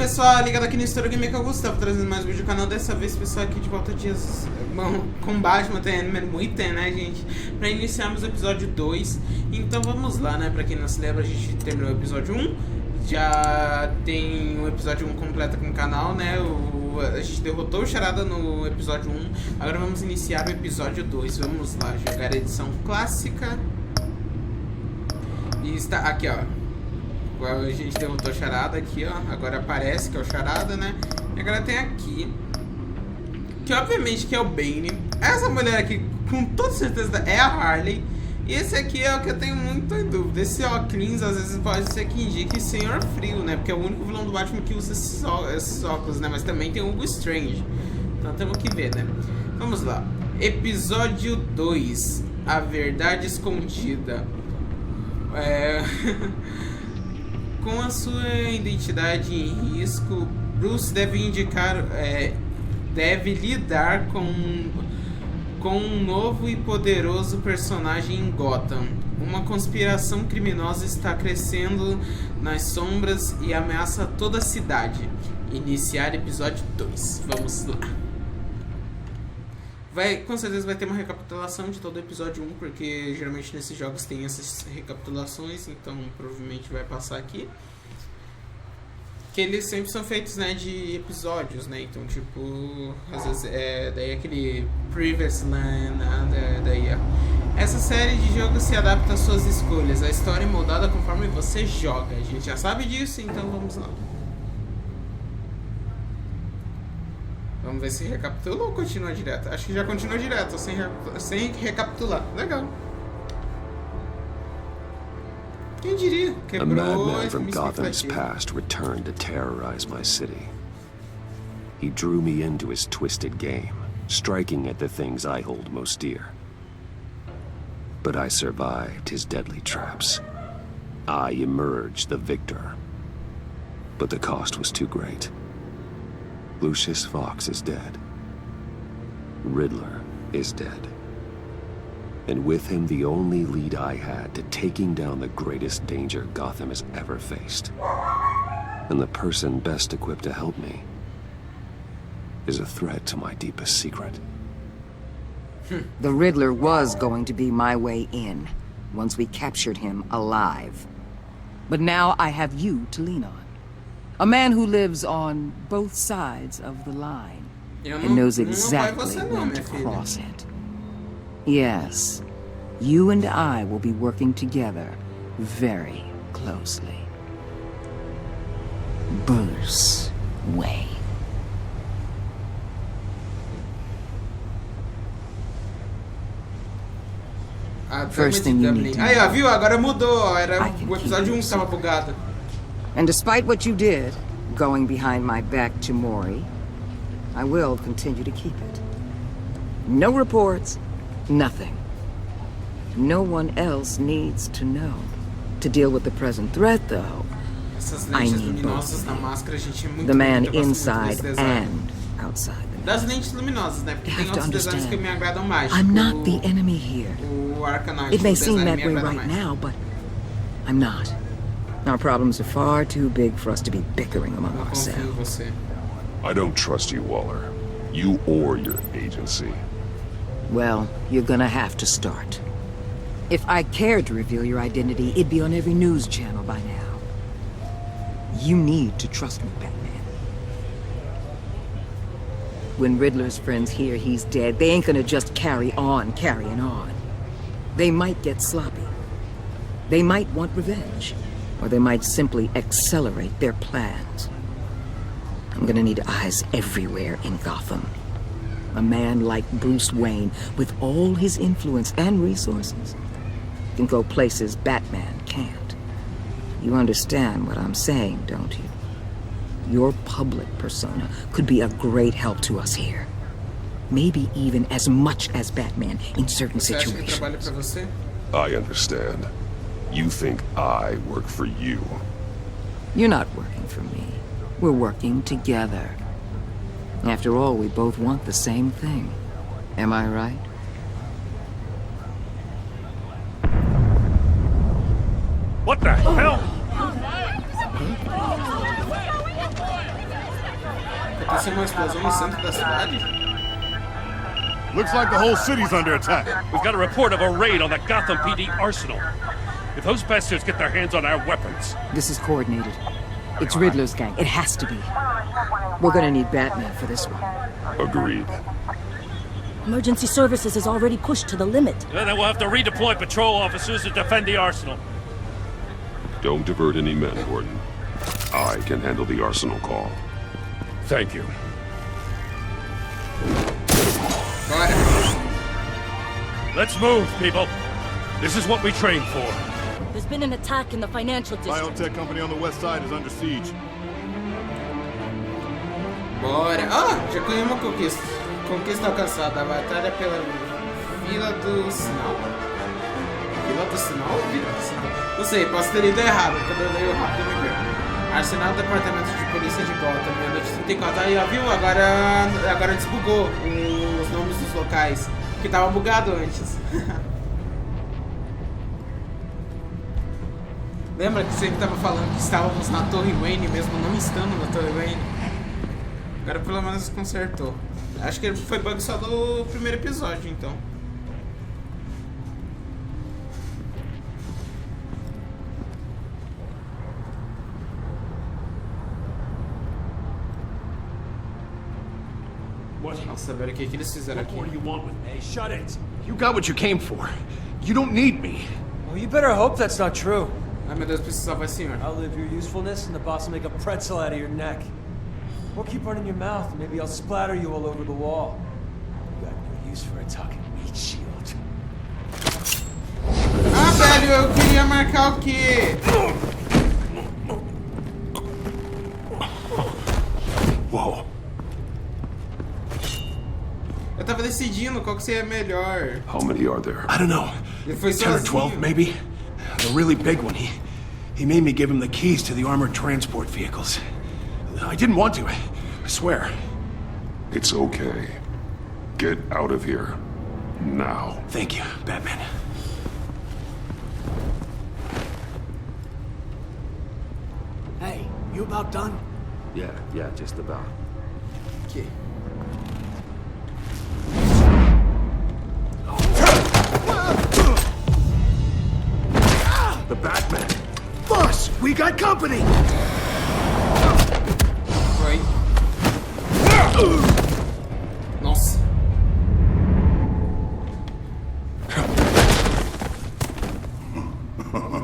pessoal, ligado aqui no Estouro que Sou Gustavo, trazendo mais um vídeo do canal. Dessa vez, pessoal, aqui de volta dias com Batman, muito, né, gente? Pra iniciarmos o episódio 2. Então vamos lá, né? Pra quem não se lembra, a gente terminou o episódio 1. Já tem o episódio 1 completo aqui no canal, né? A gente derrotou o Charada no episódio 1. Agora vamos iniciar o episódio 2. Vamos lá, jogar a edição clássica. E está aqui, ó. A gente derrotou o Charada aqui, ó. Agora aparece que é o Charada, né? E agora tem aqui, que obviamente que é o Bane. Essa mulher aqui, com toda certeza, é a Harley. E esse aqui é o que eu tenho muita dúvida. Esse óculos, às vezes, pode ser que indique Senhor Frio, né? Porque é o único vilão do Batman que usa esses óculos, né? Mas também tem o Hugo Strange. Então temos que ver, né? Vamos lá. Episódio 2. A Verdade Escondida. Com a sua identidade em risco, Bruce deve lidar com um novo e poderoso personagem em Gotham. Uma conspiração criminosa está crescendo nas sombras e ameaça toda a cidade. Iniciar episódio 2. Vamos lá. Com certeza vai ter uma recapitulação de todo o episódio 1, porque geralmente nesses jogos tem essas recapitulações, então provavelmente vai passar aqui. Que eles sempre são feitos, né, de episódios, né, então tipo, às vezes daí aquele previous line, daí ó. Essa série de jogos se adapta às suas escolhas, a história é moldada conforme você joga, a gente já sabe disso, então vamos lá. Vamos ver se recapitula ou continua direto. Acho que já continua direto, sem recapitular. Legal. Quem diria? Quebrou a madman from Gotham's past returned to terrorize my city. He drew me into his twisted game, striking at the things I hold most dear. But I survived his deadly traps. I emerged the victor. But the cost was too great. Lucius Fox is dead. Riddler is dead. And with him, the only lead I had to taking down the greatest danger Gotham has ever faced. And the person best equipped to help me is a threat to my deepest secret. The Riddler was going to be my way in, once we captured him alive. But now I have you to lean on. A man who lives on both sides of the line and knows exactly when to cross it. Yes, you and I will be working together very closely. Bruce Wayne. First thing you need to know. Aí, ó, viu? Agora mudou. Era o episódio 1 que estava bugado. And despite what you did, going behind my back to Maury, I will continue to keep it. No reports, nothing. No one else needs to know. To deal with the present threat, though, I need both. The man inside and outside the Das lentes luminosas, né? Porque tem outros designs que me agradam mais. I'm not the enemy here. It may seem that way right now, but I'm not. Our problems are far too big for us to be bickering among ourselves. I don't trust you, Waller. You or your agency. Well, you're gonna have to start. If I cared to reveal your identity, it'd be on every news channel by now. You need to trust me, Batman. When Riddler's friends hear he's dead, they ain't gonna just carry on carrying on. They might get sloppy. They might want revenge. Or they might simply accelerate their plans. I'm gonna need eyes everywhere in Gotham. A man like Bruce Wayne, with all his influence and resources, can go places Batman can't. You understand what I'm saying, don't you? Your public persona could be a great help to us here. Maybe even as much as Batman in certain situations. I understand. You think I work for you? You're not working for me. We're working together. After all, we both want the same thing. Am I right? What the hell? Aconteceu uma explosão no centro da cidade? Looks like the whole city's under attack. We've got a report of a raid on the Gotham PD arsenal. If those bastards get their hands on our weapons... This is coordinated. It's Riddler's gang. It has to be. We're gonna need Batman for this one. Agreed. Emergency services is already pushed to the limit. Then we'll have to redeploy patrol officers to defend the arsenal. Don't divert any men, Gordon. I can handle the arsenal call. Thank you. Bora. Let's move, people. This is what we trained for. There's been an attack in the financial district. Biotech company on the west side is under siege. Bora. Ah, já ganhamos uma conquista. Conquista alcançada. A batalha pela Vila do Sinal. Vila do Sinal ou Vila do Sinal? Não sei, posso ter ido errado. Quando eu leio rápido eu me perco. Arsenal do Departamento de Polícia de Gotham, meia-noite 34. Aí, ó, viu? Agora desbugou os nomes dos locais. Que tava bugado antes. Lembra que sempre tava falando que estávamos na Torre Wayne, mesmo não estando na Torre Wayne? Agora pelo menos consertou. Acho que foi bug só do primeiro episódio, então. Nossa, velho, o que eles fizeram aqui? What do you want with me? Hey, shut it! You got what you came for. You don't need me. Well, you better hope that's not true. Ai meu Deus, precisava, senhor. Outlive your usefulness and the boss will make a pretzel out of your neck. Or keep running your mouth and maybe I'll splatter you all over the wall. You got no use for a talking meat shield. Ah, velho, eu queria marcar o quê? Whoa. Eu tava decidindo qual que seria melhor. How many are there? I don't know. Ele foi 10 or 12, sozinho. maybe? The really big one, he made me give him the keys to the armored transport vehicles. I didn't want to, I swear. It's okay. Get out of here. Now. Thank you, Batman. Hey, you about done? Yeah, just about. Ok. The Batman. Boss, we got company! Foi. Nossa.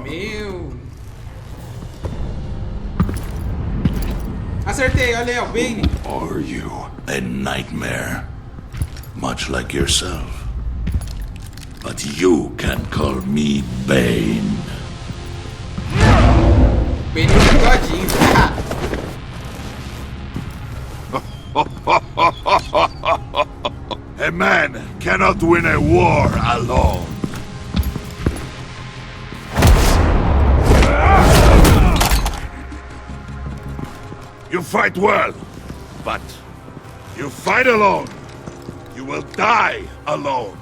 Meu. Acertei, olha aí, ó, Bane. Are you? A nightmare, much like yourself. But you can call me Bane. Bane todinho. A man cannot win a war alone. You fight well, but you fight alone. You will die alone.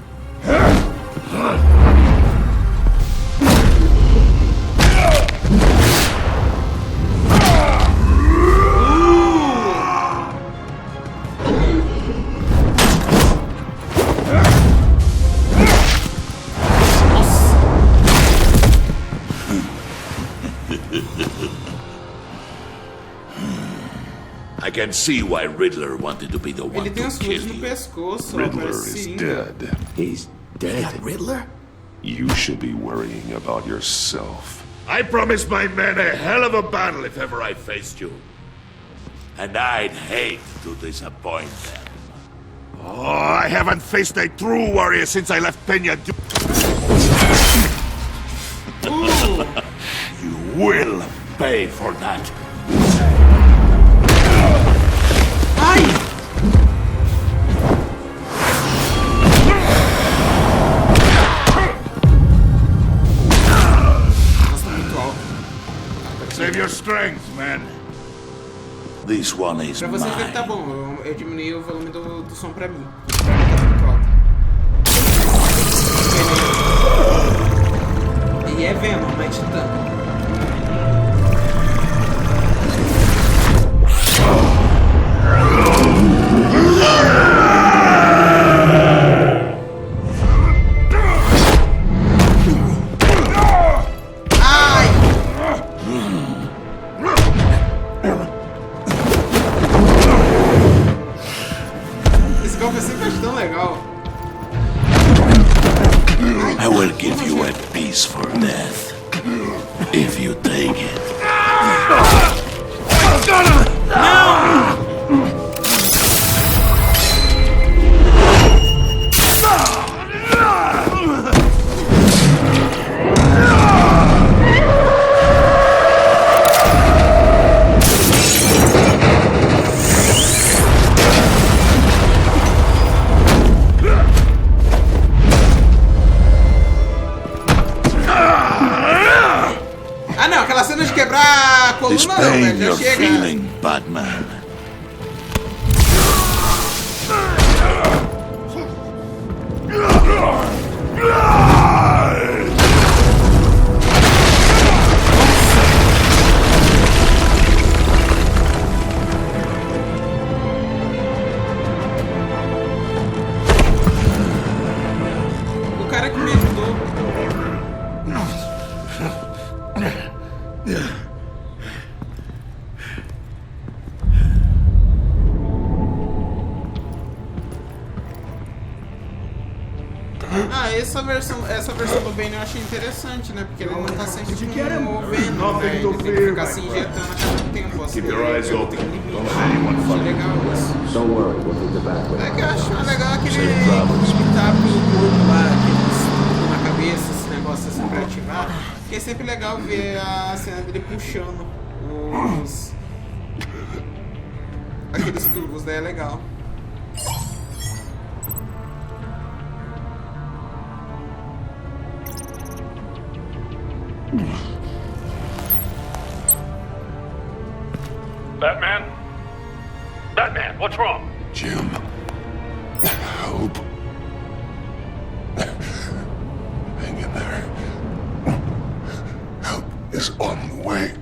I can see why Riddler wanted to be the one Ele tem to as kill flores no you. pescoço, ó, Riddler parece is seringa. dead. He's dead. Riddler? You should be worrying about yourself. I promised my men a hell of a battle if ever I faced you. And I'd hate to disappoint them. Oh, I haven't faced a true warrior since I left Peña. You will pay for that. Ai! Nossa, tá muito alto. Save your strength, man. This one is Pra vocês ver que tá mine. bom, eu diminui o volume do som pra mim. Pra mim tá muito alto. E é Venom, não é Titã. musical foi sempre tão legal. I will give you a piece for death. If you take it. Ah não, aquela cena de quebrar a coluna não, Disdain velho, já your chega. feeling, Batman. O cara que me ajudou. Ah, essa versão do Bane eu achei interessante, né? Porque ele não tá sempre movendo, né? Ele tem que ficar se injetando a cada tempo. Assim, Keep your eyes open. Don't let anyone achei fuck. legal isso. Don't worry, we'll take the back way. É que eu acho legal aquele Safe travels. limitar pelo corpo lá, aquele estudo na cabeça, esse negócio assim pra ativar. Porque é sempre legal ver a cena dele puxando os... aqueles tubos, né? É legal. Batman? Batman, what's wrong? Jim. Hope. Hang in there. Help is on the way.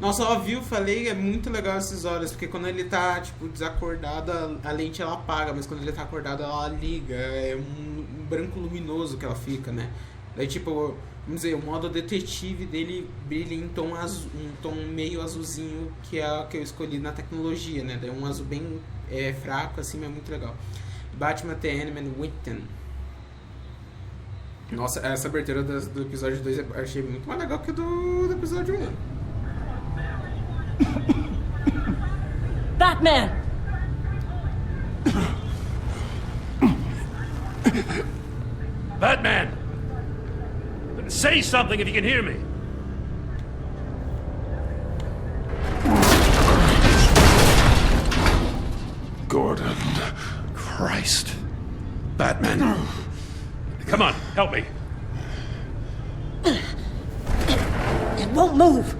Nossa, ó, viu? Falei, é muito legal esses olhos, porque quando ele tá, tipo, desacordado, a lente ela apaga, mas quando ele tá acordado ela liga, é um branco luminoso que ela fica, né? Daí, tipo, vamos dizer, o modo detetive dele brilha em tom azul, um tom meio azulzinho, que é o que eu escolhi na tecnologia, né? Daí um azul bem fraco, assim, mas é muito legal. Batman tenho Witten. Nossa, essa abertura do episódio 2 eu achei muito mais legal que do episódio 1. Batman! Batman! Say something if you can hear me. Gordon. Christ. Batman. Come on, help me. It won't move!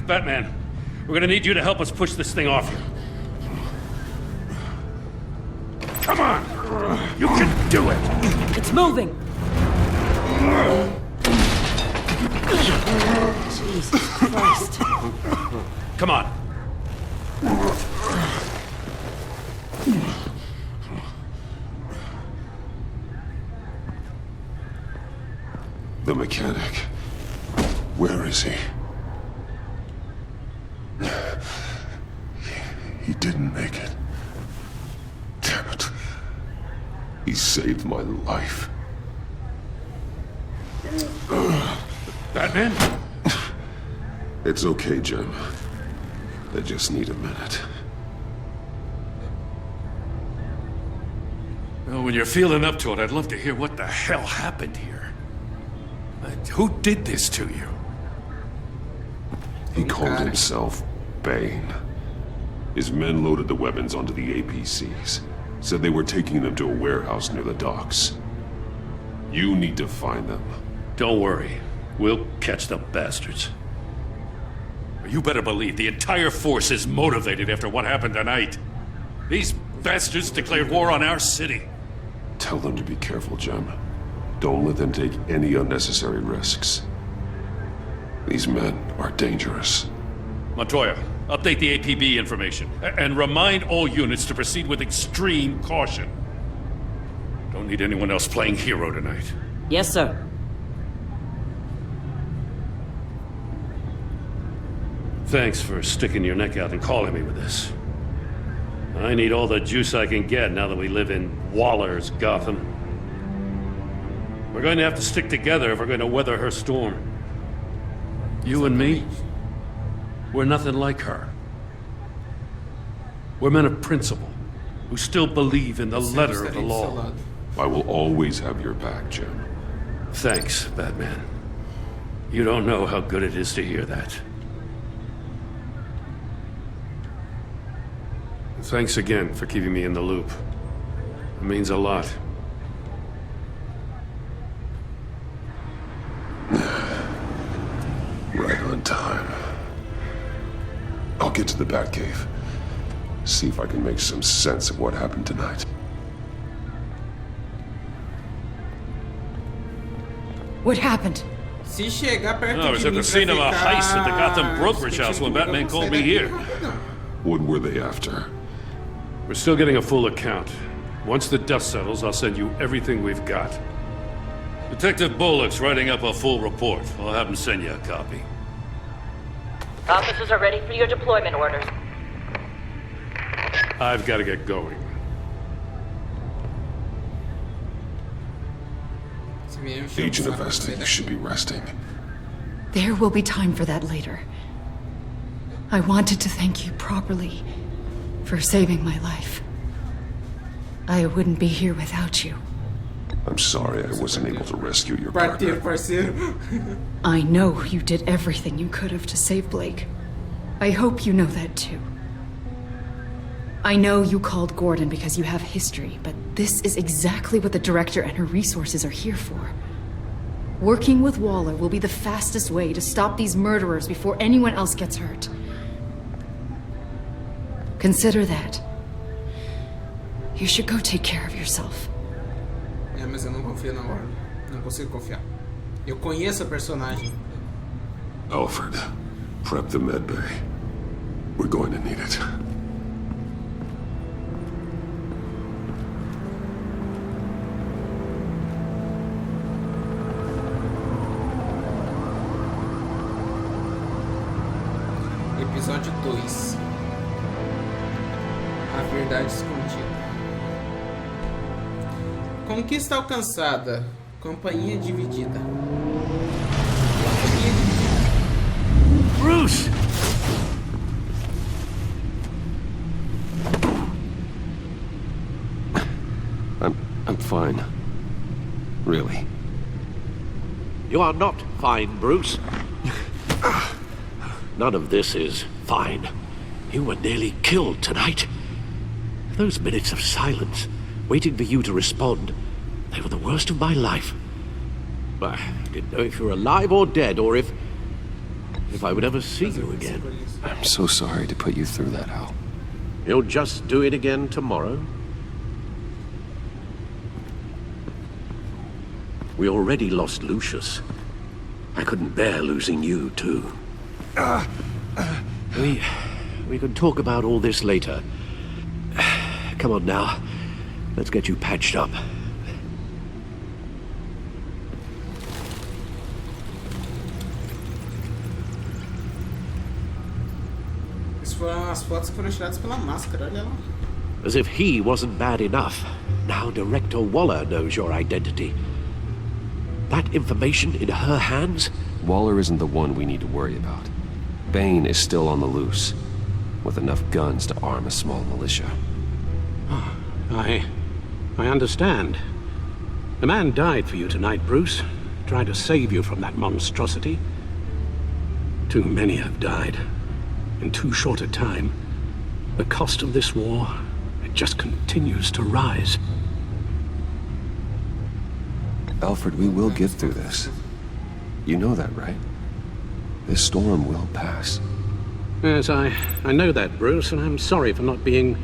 Batman, we're gonna need you to help us push this thing off you. Come on! You can do it! It's moving! Jesus Christ. Come on. The mechanic. Where is he? He didn't make it. Damn it. He saved my life. Batman? It's okay, Jim. I just need a minute. Well, when you're feeling up to it, I'd love to hear what the hell happened here. Who did this to you? He called himself Bane. His men loaded the weapons onto the APCs. Said they were taking them to a warehouse near the docks. You need to find them. Don't worry. We'll catch the bastards. You better believe the entire force is motivated after what happened tonight. These bastards declared war on our city. Tell them to be careful, Jim. Don't let them take any unnecessary risks. These men are dangerous. Montoya, update the APB information. And remind all units to proceed with extreme caution. Don't need anyone else playing hero tonight. Yes, sir. Thanks for sticking your neck out and calling me with this. I need all the juice I can get now that we live in Waller's Gotham. We're going to have to stick together if we're going to weather her storm. You and me, we're nothing like her. We're men of principle, who still believe in the letter of the law. I will always have your back, Jim. Thanks, Batman. You don't know how good it is to hear that. Thanks again for keeping me in the loop. It means a lot. Right on time. I'll get to the Batcave. See if I can make some sense of what happened tonight. What happened? Se chegar perto I was de at mim the scene of a pra heist at the ficar Gotham brokerage house when Batman called me here. What were they after? We're still getting a full account. Once the dust settles, I'll send you everything we've got. Detective Bullock's writing up a full report. I'll have him send you a copy. Officers are ready for your deployment orders. I've got to get going. Agent of Estes should be resting. There will be time for that later. I wanted to thank you properly for saving my life. I wouldn't be here without you. I'm sorry I wasn't able to rescue your Parteiro, partner. parceiro. I know you did everything you could have to save Blake. I hope you know that too. I know you called Gordon because you have history, but this is exactly what the director and her resources are here for. Working with Waller will be the fastest way to stop these murderers before anyone else gets hurt. Consider that. You should go take care of yourself. É, mas eu não confio na Warner. Não consigo confiar. Eu conheço a personagem. Alfred, prep the med bay. We're going to need it. Episódio 2. A verdade escondida. Conquista alcançada. Companhia dividida. Companhia dividida. Bruce! I'm fine. Really. You are not fine, Bruce. None of this is fine. You were nearly killed tonight. Those minutes of silence, waiting for you to respond, they were the worst of my life. I didn't know if you were alive or dead, or if I would ever see you again. I'm so sorry to put you through that, Al. You'll just do it again tomorrow? We already lost Lucius. I couldn't bear losing you, too. We can talk about all this later. Come on now. Let's get you patched up. Essas foram as fotos que foram tiradas pela máscara, olha lá. As if he wasn't bad enough. Now Director Waller knows your identity. That information in her hands? Waller isn't the one we need to worry about. Bane is still on the loose, with enough guns to arm a small militia. I understand. The man died for you tonight, Bruce. Trying to save you from that monstrosity. Too many have died. In too short a time. The cost of this war, it just continues to rise. Alfred, we will get through this. You know that, right? This storm will pass. Yes, I know that, Bruce, and I'm sorry for not being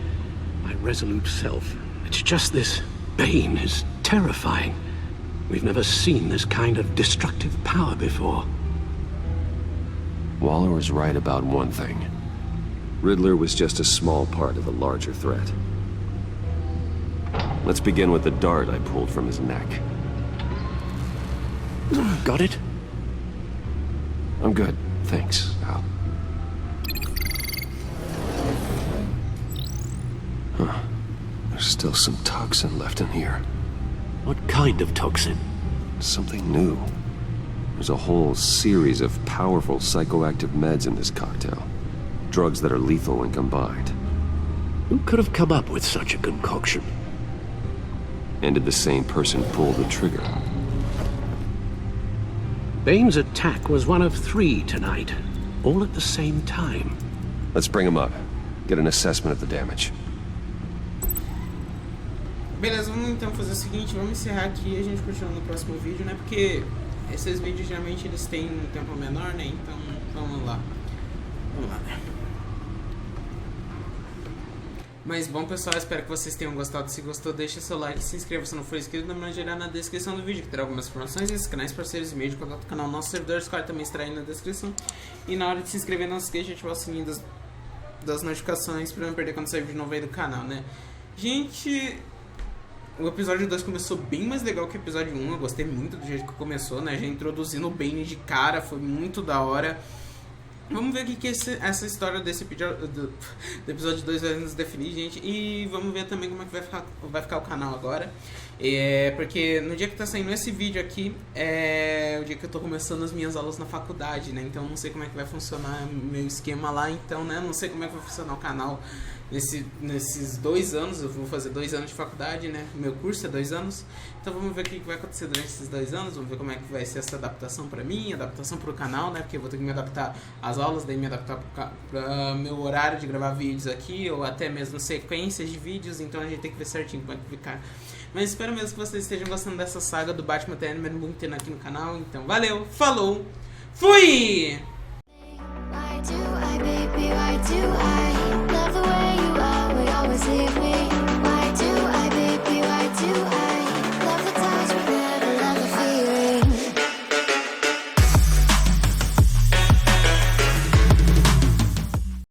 my resolute self. It's just this Bane is terrifying. We've never seen this kind of destructive power before. Waller was right about one thing. Riddler was just a small part of a larger threat. Let's begin with the dart I pulled from his neck. Got it? I'm good, thanks, Al. still some toxin left in here. What kind of toxin? Something new. There's a whole series of powerful psychoactive meds in this cocktail. Drugs that are lethal when combined. Who could have come up with such a concoction? And did the same person pull the trigger? Bane's attack was one of 3 tonight, all at the same time. Let's bring him up. Get an assessment of the damage. Beleza, vamos então fazer o seguinte, vamos encerrar aqui e a gente continua no próximo vídeo, né? Porque esses vídeos geralmente eles têm um tempo menor, né? Então vamos lá. Vamos lá, né? Mas bom, pessoal, espero que vocês tenham gostado. Se gostou, deixa seu like, se inscreva se não for inscrito, não me gerar na descrição do vídeo, que terá algumas informações, esses canais, parceiros e meio de contato do canal. Nosso servidor Discord também estará aí na descrição. E na hora de se inscrever, não se esqueça de ativar o sininho das notificações pra não perder quando sair vídeo novo aí do canal, né? Gente, o episódio 2 começou bem mais legal que o episódio 1. Eu gostei muito do jeito que começou, né? Já introduzindo o Bane de cara, foi muito da hora. Vamos ver o que essa história desse do episódio 2 vai nos definir, gente. E vamos ver também como é que vai ficar o canal agora. Porque no dia que tá saindo esse vídeo aqui, é o dia que eu tô começando as minhas aulas na faculdade, né? Então não sei como é que vai funcionar meu esquema lá, então, né? Não sei como é que vai funcionar o canal nesses 2 anos. Eu vou fazer 2 anos de faculdade, né? Meu curso é 2 anos. Então vamos ver o que vai acontecer durante esses 2 anos. Vamos ver como é que vai ser essa adaptação pra mim, adaptação pro canal, né? Porque eu vou ter que me adaptar às aulas, daí me adaptar pra meu horário de gravar vídeos aqui, ou até mesmo sequências de vídeos. Então a gente tem que ver certinho como é que ficar. Mas espero mesmo que vocês estejam gostando dessa saga do Batman The Animated Movie aqui no canal. Então valeu, falou, fui! Why do I, baby, why do I?